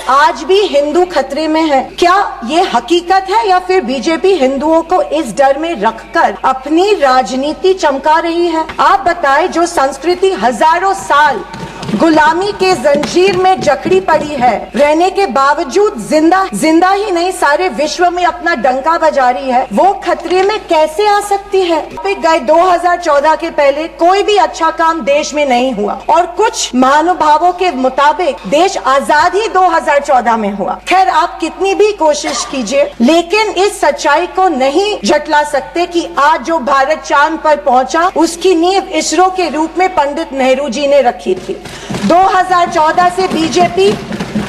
आज भी हिंदू खतरे में है? क्या ये हकीकत है या फिर बीजेपी हिंदुओं को इस डर में रखकर अपनी राजनीति चमका रही है? आप बताएं, जो संस्कृति हजारों साल गुलामी के जंजीर में जकड़ी पड़ी है, रहने के बावजूद जिंदा ही नहीं सारे विश्व में अपना डंका बजा रही है, वो खतरे में कैसे आ सकती है? गए 2014 के पहले कोई भी अच्छा काम देश में नहीं हुआ और कुछ महानुभावों के मुताबिक देश आजाद ही 2014 में हुआ। खैर, आप कितनी भी कोशिश कीजिए, लेकिन इस सच्चाई को नहीं झटला सकते कि आज जो भारत चांद पर पहुंचा उसकी नींव इसरो के रूप में पंडित नेहरू जी ने रखी थी। 2014 से बीजेपी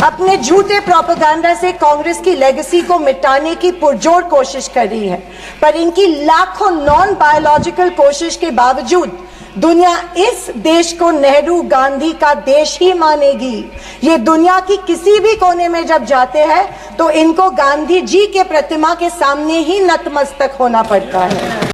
अपने झूठे प्रोपेगेंडा से कांग्रेस की लेगेसी को मिटाने की पुरजोर कोशिश कर रही है, पर इनकी लाखों नॉन बायोलॉजिकल कोशिश के बावजूद दुनिया इस देश को नेहरू गांधी का देश ही मानेगी। ये दुनिया की किसी भी कोने में जब जाते हैं तो इनको गांधी जी के प्रतिमा के सामने ही नतमस्तक होना पड़ता है।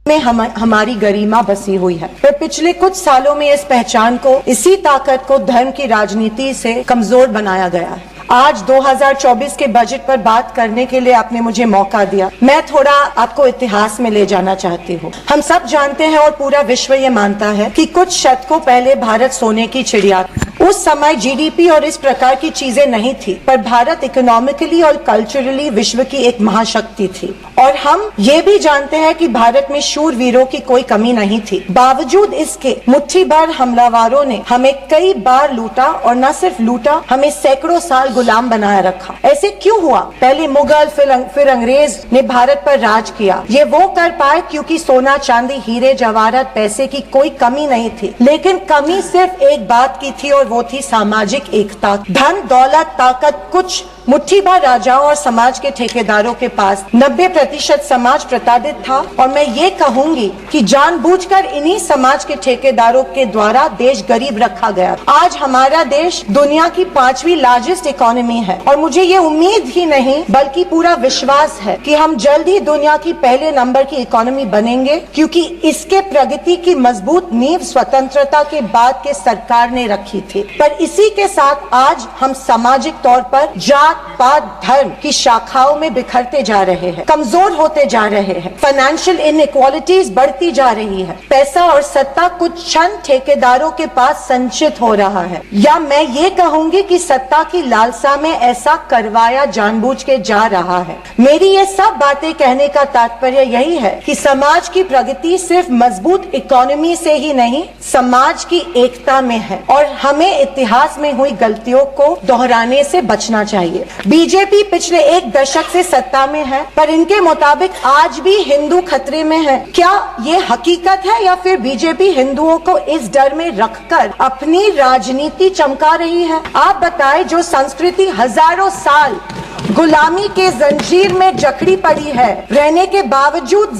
में हमारी गरिमा बसी हुई है, पर पिछले कुछ सालों में इस पहचान को, इसी ताकत को धर्म की राजनीति से कमजोर बनाया गया है। आज 2024 के बजट पर बात करने के लिए आपने मुझे मौका दिया। मैं थोड़ा आपको इतिहास में ले जाना चाहती हूँ। हम सब जानते हैं और पूरा विश्व ये मानता है कि कुछ शतकों पहले भारत सोने की चिड़िया। उस समय जीडीपी और इस प्रकार की चीजें नहीं थी, पर भारत इकोनॉमिकली और कल्चरली विश्व की एक महाशक्ति थी। और हम ये भी जानते हैं कि भारत में शूरवीरों की कोई कमी नहीं थी। बावजूद इसके मुट्ठी भर हमलावरों ने हमें कई बार लूटा, और न सिर्फ लूटा, हमें सैकड़ों साल गुलाम बनाया रखा। ऐसे क्यों हुआ? पहले मुगल, फिर अंग्रेज ने भारत पर राज किया। ये वो कर पाए क्योंकि सोना, चांदी, हीरे जवाहरात, पैसे की कोई कमी नहीं थी। लेकिन कमी सिर्फ एक बात की थी, और वो थी सामाजिक एकता। धन, दौलत, ताकत कुछ मुट्ठी भर राजाओं और समाज के ठेकेदारों के पास। 90% समाज प्रताड़ित था, और मैं ये कहूंगी कि जानबूझकर इन्हीं समाज के ठेकेदारों के द्वारा देश गरीब रखा गया। आज हमारा देश दुनिया की 5वीं लार्जेस्ट इकोनॉमी है, और मुझे ये उम्मीद ही नहीं बल्कि पूरा विश्वास है कि हम जल्द ही दुनिया की पहले नंबर की इकोनॉमी बनेंगे, क्योंकि इसके प्रगति की मजबूत नींव स्वतंत्रता के बाद के सरकार ने रखी थी। पर इसी के साथ आज हम सामाजिक तौर पर जात, पात, धर्म की शाखाओं में बिखरते जा रहे हैं, कमजोर होते जा रहे हैं। फाइनेंशियल इनइक्वालिटीज बढ़ती जा रही है। पैसा और सत्ता कुछ चंद ठेकेदारों के पास संचित हो रहा है, या मैं ये कहूंगी कि सत्ता की लालसा में ऐसा करवाया जानबूझ के जा रहा है। मेरी ये सब बातें कहने का तात्पर्य यही है कि समाज की प्रगति सिर्फ मजबूत इकोनॉमी से ही नहीं, समाज की एकता में है, और हमें इतिहास में हुई गलतियों को दोहराने से बचना चाहिए। बीजेपी पिछले एक दशक से सत्ता में है, पर इनके मुताबिक आज भी हिंदू खतरे में है। क्या ये हकीकत है या फिर बीजेपी हिंदुओं को इस डर में रखकर अपनी राजनीति चमका रही है? आप बताएं, जो संस्कृति हजारों साल गुलामी के जंजीर में जकड़ी पड़ी है, रहने के बावजूद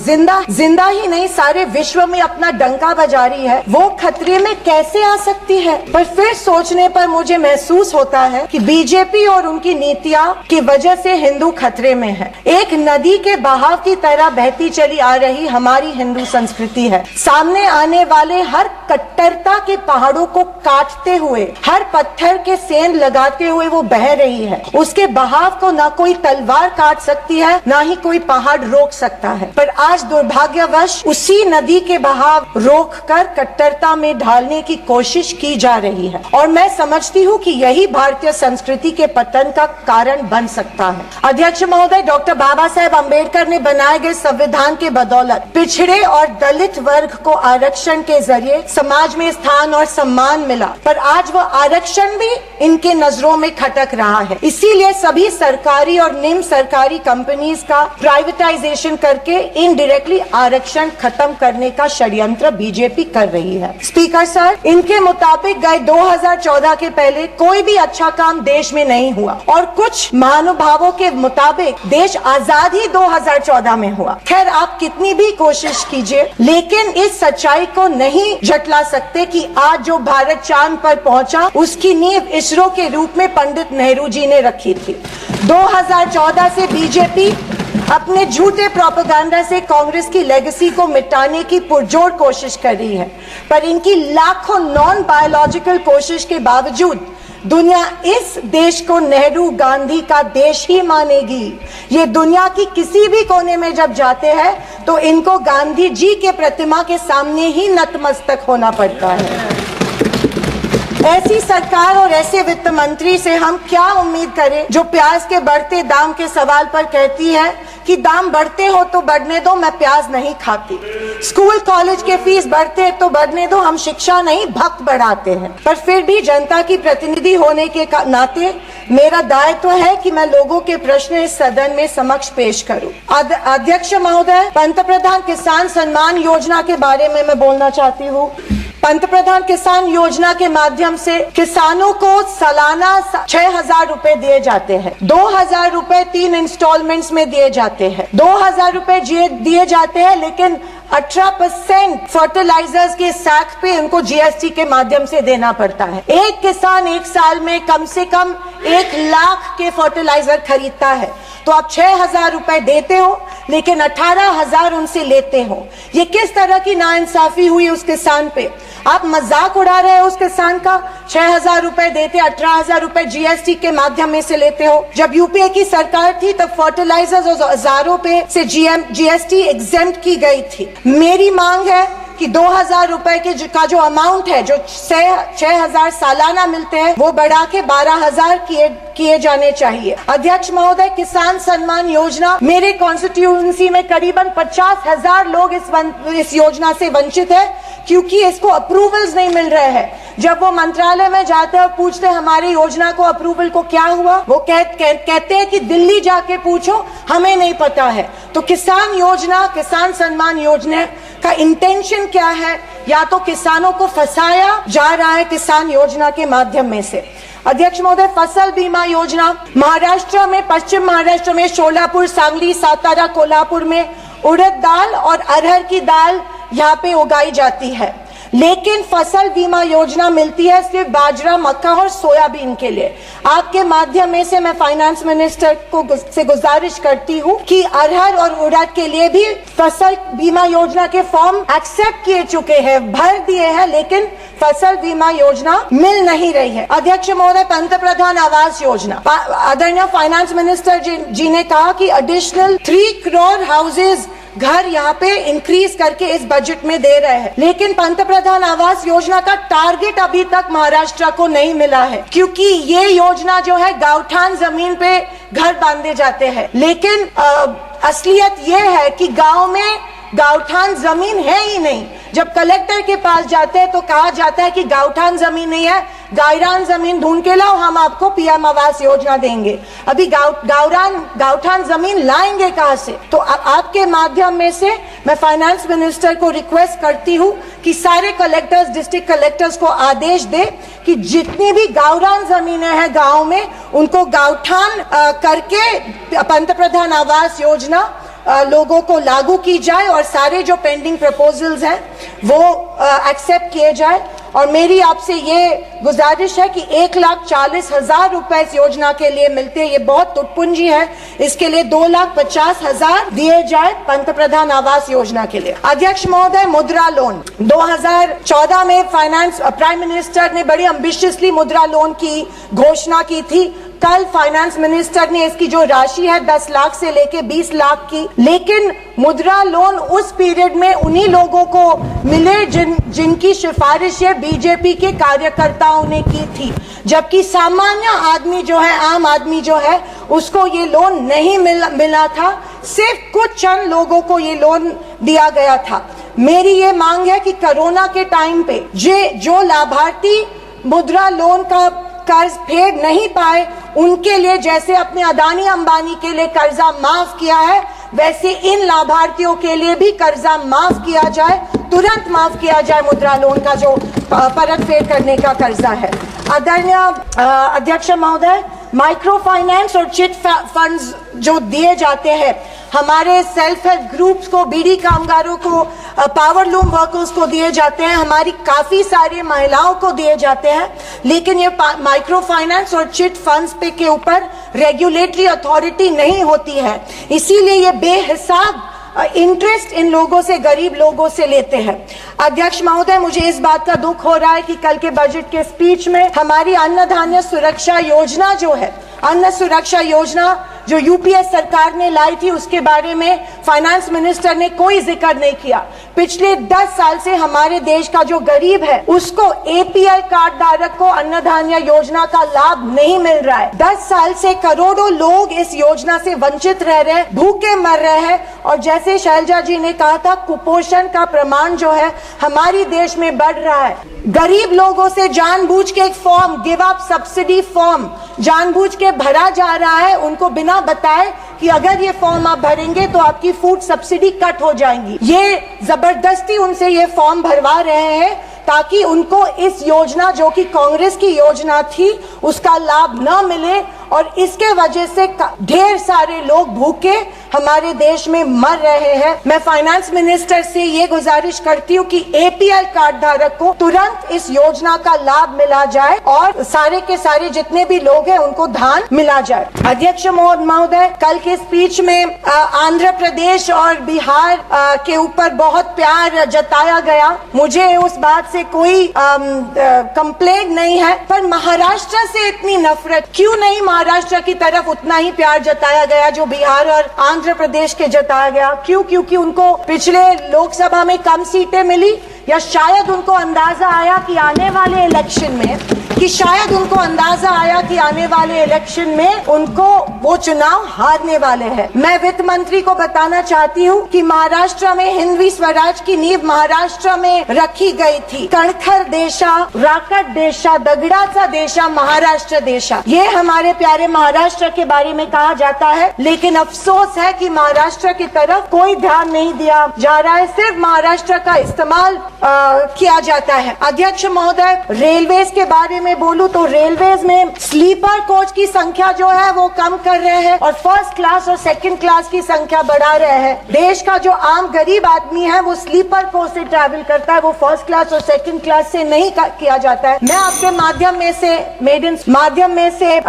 जिंदा ही नहीं सारे विश्व में अपना डंका बजा रही है, वो खतरे में कैसे आ सकती है? पर फिर सोचने पर मुझे महसूस होता है कि बीजेपी और उनकी नीतियां की वजह से हिंदू खतरे में है। एक नदी के बहाव की तरह बहती चली आ रही हमारी हिंदू संस्कृति है। सामने आने वाले हर कट्टरता के पहाड़ों को काटते हुए, हर पत्थर के सेंध लगाते हुए वो बह रही है। उसके बहाव को ना कोई तलवार काट सकती है, ना ही कोई पहाड़ रोक सकता है। पर आज दुर्भाग्यवश उसी नदी के बहाव रोककर कट्टरता में ढालने की कोशिश की जा रही है, और मैं समझती हूँ कि यही भारतीय संस्कृति के पतन का कारण बन सकता है। अध्यक्ष महोदय, डॉक्टर बाबा साहेब अम्बेडकर ने बनाए गए संविधान के बदौलत पिछड़े और दलित वर्ग को आरक्षण के जरिए समाज में स्थान और सम्मान मिला, पर आज वो आरक्षण भी इनके नजरों में खटक रहा है। इसीलिए सभी सरकारी और निम्न सरकारी कंपनीज का प्राइवेटाइजेशन करके इनडायरेक्टली आरक्षण खत्म करने का षड्यंत्र बीजेपी कर रही है। स्पीकर सर, इनके मुताबिक गए 2014 के पहले कोई भी अच्छा काम देश में नहीं हुआ, और कुछ महानुभावों के मुताबिक देश आजाद ही 2014 में हुआ। खैर, आप कितनी भी कोशिश कीजिए, लेकिन इस सच्चाई को नहीं झटला सकते कि आज जो भारत चांद पर पहुंचा उसकी नींव इसरो के रूप में पंडित नेहरू जी ने रखी थी। 2014 से बीजेपी अपने झूठे प्रोपेगेंडा से कांग्रेस की लेगेसी को मिटाने की पुरजोर कोशिश कर रही है, पर इनकी लाखों नॉन बायोलॉजिकल कोशिश के बावजूद दुनिया इस देश को नेहरू गांधी का देश ही मानेगी। ये दुनिया की किसी भी कोने में जब जाते हैं तो इनको गांधी जी के प्रतिमा के सामने ही नतमस्तक होना पड़ता है। ऐसी सरकार और ऐसे वित्त मंत्री से हम क्या उम्मीद करें जो प्याज के बढ़ते दाम के सवाल पर कहती है कि दाम बढ़ते हो तो बढ़ने दो, मैं प्याज नहीं खाती। स्कूल कॉलेज के फीस बढ़ते तो बढ़ने दो, हम शिक्षा नहीं भक्त बढ़ाते हैं। पर फिर भी जनता की प्रतिनिधि होने के नाते मेरा दायित्व है कि मैं लोगों के प्रश्न इस सदन में समक्ष पेश करूं। अध्यक्ष महोदय, पंतप्रधान किसान सम्मान योजना के बारे में मैं बोलना चाहती हूँ। पंतप्रधान किसान योजना के माध्यम से किसानों को सालाना 6,000 रुपए दिए जाते हैं। 2,000 रुपए 3 इंस्टॉलमेंट्स में दिए जाते हैं। 2,000 रुपए दिए जाते हैं, लेकिन 18% फर्टिलाइजर्स के साथ पे उनको जीएसटी के माध्यम से देना पड़ता है। एक किसान एक साल में कम से कम 1 लाख के फर्टिलाइजर खरीदता है, तो आप 6,000 रुपए देते हो लेकिन 18,000 उनसे लेते हो। ये किस तरह की नाइंसाफी हुई उस किसान पे? आप मजाक उड़ा रहे हो उस किसान का। 6,000 रुपए देते, 18,000 रुपए जीएसटी के माध्यम में से लेते हो। जब यूपीए की सरकार थी तब फर्टिलाइजर्स और हजारों पे से जीएसटी एग्जेम्प्ट की गई थी। मेरी मांग है कि 2,000 रुपए का जो अमाउंट है, जो 6,000 सालाना मिलते हैं, वो बढ़ा के 12,000 किए जाने चाहिए। अध्यक्ष महोदय, किसान सम्मान योजना, मेरे कॉन्स्टिट्यूएंसी में करीबन 50,000 लोग इस योजना से वंचित है क्योंकि इसको अप्रूवल्स नहीं मिल रहे हैं। जब वो मंत्रालय में जाते हैं और पूछते हैं हमारी योजना को अप्रूवल को क्या हुआ, वो कहते हैं कि दिल्ली जाके पूछो, हमें नहीं पता है। तो किसान योजना, किसान सम्मान योजना का इंटेंशन क्या है? या तो किसानों को फंसाया जा रहा है किसान योजना के माध्यम में से। अध्यक्ष महोदय, फसल बीमा योजना, महाराष्ट्र में, पश्चिम महाराष्ट्र में, शोलापुर, सांगली, सातारा, कोल्हापुर में उड़द दाल और अरहर की दाल यहाँ पे उगाई जाती है, लेकिन फसल बीमा योजना मिलती है सिर्फ बाजरा, मक्का और सोयाबीन के लिए। आपके माध्यम में से मैं फाइनेंस मिनिस्टर से गुजारिश करती हूँ कि अरहर और उड़द के लिए भी फसल बीमा योजना के फॉर्म एक्सेप्ट किए चुके हैं, भर दिए हैं, लेकिन फसल बीमा योजना मिल नहीं रही है। अध्यक्ष महोदय, पंतप्रधान आवास योजना, आदरणीय फाइनेंस मिनिस्टर जी ने कहा कि एडिशनल 3 करोड़ हाउसेज घर यहाँ पे इंक्रीज करके इस बजट में दे रहे हैं, लेकिन पंतप्रधान आवास योजना का टारगेट अभी तक महाराष्ट्र को नहीं मिला है, क्योंकि ये योजना जो है गांवठान जमीन पे घर बांधे जाते हैं, लेकिन असलियत ये है कि गांव में गांवठान जमीन है ही नहीं। जब कलेक्टर के पास जाते हैं तो कहा जाता है कि गांवठान जमीन नहीं है, गायरान जमीन ढूंढ के लाओ, हम आपको पीएम आवास योजना देंगे। अभी गांवठान जमीन लाएंगे कहां से? तो आपके माध्यम में से मैं फाइनेंस मिनिस्टर को रिक्वेस्ट करती हूं कि सारे कलेक्टर्स, डिस्ट्रिक्ट कलेक्टर्स को आदेश दे कि जितनी भी गावरान जमीनें हैं गांव में, उनको गांवठान करके पंतप्रधान आवास योजना लोगों को लागू की जाए और सारे जो पेंडिंग प्रपोजल्स हैं वो एक्सेप्ट किए जाए। और मेरी आपसे ये गुजारिश है कि 1,40,000 रुपए इस योजना के लिए मिलते हैं, ये बहुत तुटपुंजी है, इसके लिए 2,50,000 दिए जाए पंतप्रधान आवास योजना के लिए। अध्यक्ष महोदय, मुद्रा लोन, 2014 में प्राइम मिनिस्टर ने बड़ी एम्बिशियसली मुद्रा लोन की घोषणा की थी। कल फाइनेंस मिनिस्टर ने इसकी जो राशि है 10 लाख से लेके 20 लाख की, लेकिन मुद्रा लोन उस पीरियड में उन्हीं लोगों को मिले जिनकी सिफारिशें बीजेपी के कार्यकर्ताओं ने की थी, जबकि सामान्य आदमी जो है, आम आदमी जो है, उसको ये लोन नहीं मिला था। सिर्फ कुछ चंद लोगों को ये लोन दिया गया था। मेरी ये मांग है कि कोरोना के टाइम पे जो लाभार्थी मुद्रा लोन का कर्ज फेड नहीं पाए, उनके लिए जैसे अपने अदानी अंबानी के लिए कर्जा माफ किया है, वैसे इन लाभार्थियों के लिए भी कर्जा माफ किया जाए, तुरंत माफ किया जाए मुद्रा लोन का जो परत फेड करने का कर्जा है। आदरणीय अध्यक्ष महोदय, माइक्रो फाइनेंस और चिट फंड्स जो दिए जाते हैं हमारे सेल्फ हेल्प ग्रुप्स को, बीड़ी कामगारों को, पावर लूम वर्कर्स को दिए जाते हैं, हमारी काफी सारी महिलाओं को दिए जाते हैं, लेकिन ये माइक्रो फाइनेंस और चिट फंड्स पे के ऊपर रेगुलेटरी अथॉरिटी नहीं होती है, इसीलिए ये बेहिसाब इंटरेस्ट इन लोगों से, गरीब लोगों से लेते हैं। अध्यक्ष महोदय, मुझे इस बात का दुख हो रहा है कि कल के बजट के स्पीच में हमारी अन्न धान्य सुरक्षा योजना जो है, अन्न सुरक्षा योजना जो यूपीए सरकार ने लाई थी, उसके बारे में फाइनेंस मिनिस्टर ने कोई जिक्र नहीं किया। पिछले 10 साल से हमारे देश का जो गरीब है उसको एपीएल कार्ड धारक को अन्न धान्य योजना का लाभ नहीं मिल रहा है। 10 साल से करोड़ों लोग इस योजना से वंचित रह रहे हैं, भूखे मर रहे हैं। और जैसे शैलजा जी ने कहा था, कुपोषण का प्रमाण जो है हमारी देश में बढ़ रहा है। गरीब लोगों से जानबूझ के एक form, give up subsidy form, जानबूझ के भरा जा रहा है, उनको बिना बताए कि अगर ये फॉर्म आप भरेंगे तो आपकी फूड सब्सिडी कट हो जाएंगी। ये जबरदस्ती उनसे ये फॉर्म भरवा रहे हैं ताकि उनको इस योजना, जो कि कांग्रेस की योजना थी, उसका लाभ न मिले और इसके वजह से ढेर सारे लोग भूखे हमारे देश में मर रहे हैं। मैं फाइनेंस मिनिस्टर से ये गुजारिश करती हूँ कि एपीएल कार्ड धारक को तुरंत इस योजना का लाभ मिला जाए और सारे के सारे जितने भी लोग हैं उनको धान मिला जाए। अध्यक्ष महोदय, कल के स्पीच में आंध्र प्रदेश और बिहार के ऊपर बहुत प्यार जताया गया। मुझे उस बात से कोई कंप्लेंट नहीं है, पर महाराष्ट्र से इतनी नफरत क्यों नहीं? महाराष्ट्र की तरफ उतना ही प्यार जताया गया जो बिहार और आंध्र प्रदेश के जताया गया। क्यों? क्योंकि उनको पिछले लोकसभा में कम सीटें मिली, या शायद उनको अंदाजा आया कि आने वाले इलेक्शन में उनको वो चुनाव हारने वाले हैं। मैं वित्त मंत्री को बताना चाहती हूँ कि महाराष्ट्र में हिंदवी स्वराज की नींव महाराष्ट्र में रखी गई थी। कणखर देशा, राकट देशा, दगडाचा देशा, महाराष्ट्र देशा, ये हमारे प्यारे महाराष्ट्र के बारे में कहा जाता है। लेकिन अफसोस है कि महाराष्ट्र की तरफ कोई ध्यान नहीं दिया जा रहा है, सिर्फ महाराष्ट्र का इस्तेमाल किया जाता है। अध्यक्ष महोदय, रेलवेज के बारे में बोलूं तो रेलवेज में स्लीपर कोच की संख्या जो है वो कम कर रहे हैं और फर्स्ट क्लास और सेकंड क्लास की संख्या बढ़ा रहे हैं। देश का जो आम गरीब आदमी है वो स्लीपर कोच से ट्रैवल करता है, वो फर्स्ट क्लास और सेकंड क्लास से नहीं किया जाता है। मैं आपके माध्यम में से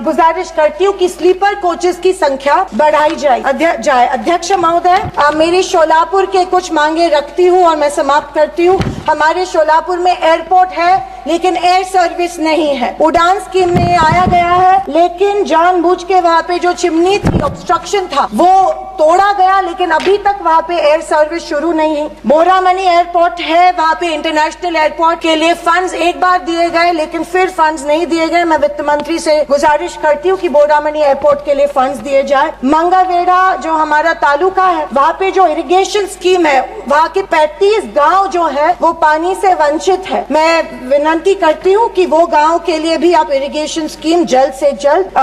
गुजारिश करती हूँ कि स्लीपर कोचेस की संख्या बढ़ाई जाए। अध्यक्ष महोदय, मेरी शोलापुर के कुछ मांगे रखती हूँ और मैं समाप्त करती हूँ। हमारे शोलापुर में एयरपोर्ट है लेकिन एयर सर्विस नहीं है। उड़ान स्कीम में आया गया है, लेकिन जानबूझ के वहाँ पे जो चिमनी थी, ऑब्स्ट्रक्शन था, वो तोड़ा गया, लेकिन अभी तक वहाँ पे एयर सर्विस शुरू नहीं है। बोरामनी एयरपोर्ट है, वहाँ पे इंटरनेशनल एयरपोर्ट के लिए फंड्स एक बार दिए गए लेकिन फिर फंड्स नहीं दिए गए। मैं वित्त मंत्री से गुजारिश करती हूँ कि बोरामनी एयरपोर्ट के लिए फंड्स दिए जाए। मंगावेड़ा जो हमारा तालुका है, वहाँ पे जो इरिगेशन स्कीम है, वहाँ के 35 गाँव जो है वो पानी से वंचित है। मैं विनती करती हूँ कि वो गाँव के लिए भी आप इरिगेशन स्कीम जल्द से जल्द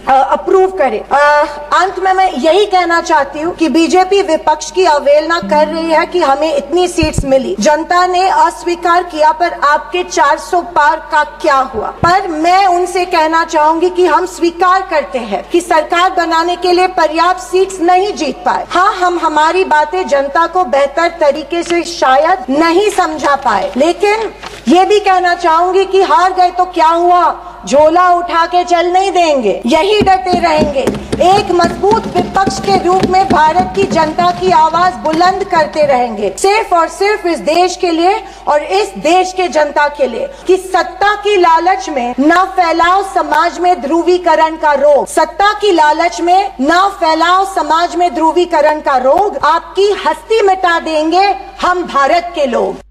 अप्रूव करें। अंत में मैं यही कहना चाहती हूँ कि बीजेपी विपक्ष की अवहेलना कर रही है कि हमें इतनी सीट्स मिली, जनता ने अस्वीकार किया, पर आपके 400 पार का क्या हुआ? पर मैं उनसे कहना चाहूंगी कि हम स्वीकार करते हैं कि सरकार बनाने के लिए पर्याप्त सीट्स नहीं जीत पाए। हाँ, हम हमारी बातें जनता को बेहतर तरीके से शायद नहीं समझा पाए, लेकिन ये भी कहना चाहूंगी कि हार गए तो क्या हुआ, झोला उठा के चल नहीं देंगे, यही डटे रहेंगे। एक मजबूत विपक्ष के रूप में भारत की जनता की आवाज बुलंद करते रहेंगे, सिर्फ और सिर्फ इस देश के लिए और इस देश के जनता के लिए, कि सत्ता की लालच में न फैलाओ समाज में ध्रुवीकरण का रोग। सत्ता की लालच में न फैलाओ समाज में ध्रुवीकरण का रोग, आपकी हस्ती मिटा देंगे हम भारत के लोग।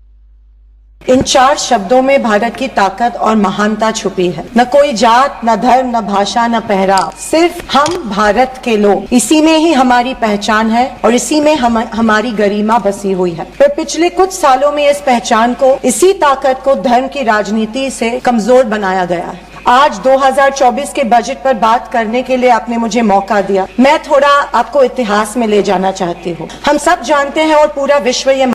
इन 4 शब्दों में भारत की ताकत और महानता छुपी है। न कोई जात, न धर्म, न भाषा, न पहराव, सिर्फ हम भारत के लोग। इसी में ही हमारी पहचान है और इसी में हमारी गरिमा बसी हुई है। पर पिछले कुछ सालों में इस पहचान को, इसी ताकत को धर्म की राजनीति से कमजोर बनाया गया है। आज 2024 के बजट पर बात करने के लिए आपने मुझे मौका दिया। मैं थोड़ा आपको इतिहास में ले जाना चाहती हूँ। हम सब जानते हैं और पूरा विश्व ये